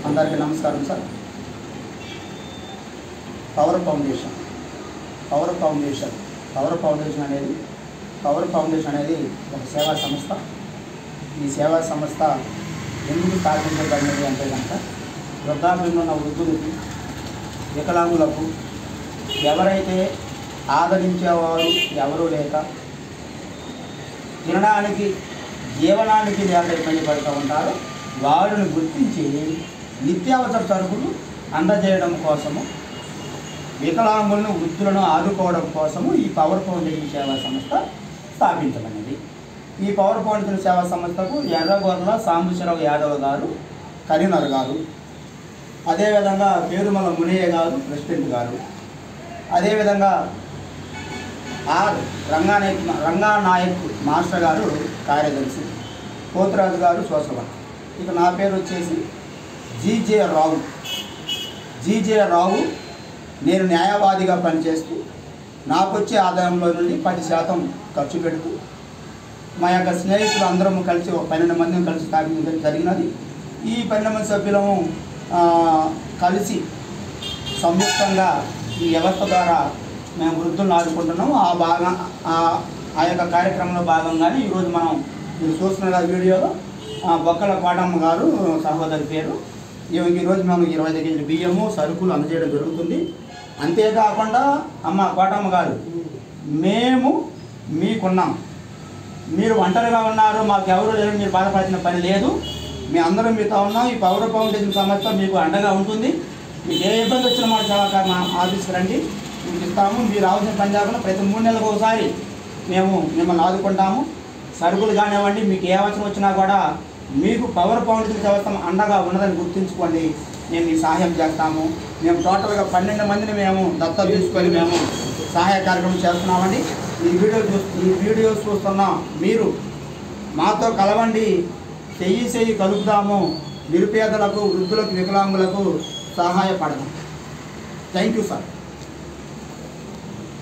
అందరికీ నమస్కారం sir. Power foundation అనేది ఒక సేవా సంస్థ. ఈ సేవా సంస్థ ఎందుకు స్థాపించబడినది అంటే కనుక వృద్ధాప్యంలో ఉన్న వృద్ధులకి, వికలాంగులకు, ఎవరైతే ఆదరించేవారు ఎవరూ లేక తినడానికి జీవనానికి లేక ఇబ్బంది పడుతూ ఉంటారో వారిని గుర్తించి నిత్యావసర సరుకులు అందజేయడం కోసము, వికలాంగులను, వృద్ధులను ఆదుకోవడం కోసము ఈ పవర్ ఫౌండేషన్ సేవా సంస్థ స్థాపించబడినది. ఈ పవర్ ఫౌండేషన్ సేవా సంస్థకు ఎర్రగొర్ల సాంబశివరావు యాదవ్ గారు కన్వీనర్ గారు, అదేవిధంగా పేరుమల మునయ్య గారు ప్రెసిడెంట్ గారు, అదేవిధంగా ఆర్ రంగానాయక్ మాస్టర్ గారు కార్యదర్శి, పోతురాజు గారు సోషల్ వర్కర్. ఇక నా పేరు వచ్చేసి జీజే రావు. నేను న్యాయవాదిగా పనిచేస్తూ నాకు వచ్చే ఆదాయంలో నుండి 10% ఖర్చు పెడుతూ మా యొక్క స్నేహితులు అందరం కలిసి 12 మందిని కలిసి స్థాపించడం జరిగినది. ఈ 12 మంది సభ్యులము కలిసి సంయుక్తంగా ఈ వ్యవస్థ ద్వారా మేము వృద్ధులను ఆదుకుంటున్నాము. ఆ యొక్క కార్యక్రమంలో భాగంగానే ఈరోజు మీరు చూస్తున్న వీడియోలో బొక్కల కోటమ్మ గారు సహోదరి పేరు. ఈరోజు మేము 25 కేజీల బియ్యము, సరుకులు అందజేయడం జరుగుతుంది. అంతేకాకుండా అమ్మ కోటమ్మ గారు, మేము మీకున్నాం, మీరు ఒంటరిగా ఉన్నారు, మాకు ఎవరు లేరు, మీరు బాధపడాల్సిన పని లేదు, మీ అందరం మీతో ఉన్నాం. ఈ పవర్ ఫౌండేషన్ సంస్థ మీకు అండగా ఉంటుంది. మీకు ఏ ఇబ్బంది వచ్చినా మా ఆఫీస్కి రండి, మీకు ఇస్తాము. మీరు రావాల్సిన పని కాకుండా ప్రతి 3 నెలలకు ఒకసారి మేము మిమ్మల్ని ఆదుకుంటాము. సరుకులు కానివ్వండి, మీకు ఏ అవసరం వచ్చినా కూడా మీకు పవర్ ఫౌండేషన్ వ్యవస్థ అండగా ఉన్నదని గుర్తుంచుకోండి. మేము ఈ సహాయం చేస్తాము. మేము టోటల్గా 12 మందిని మేము దత్తత తీసుకొని మేము సహాయ కార్యక్రమం చేస్తున్నామండి. ఈ వీడియో చూస్తున్న మీరు మాతో కలవండి, చెయ్యి కలుపుదాము. నిరుపేదలకు, వృద్ధులకు, వికలాంగులకు సహాయపడదాం. Thank you sir.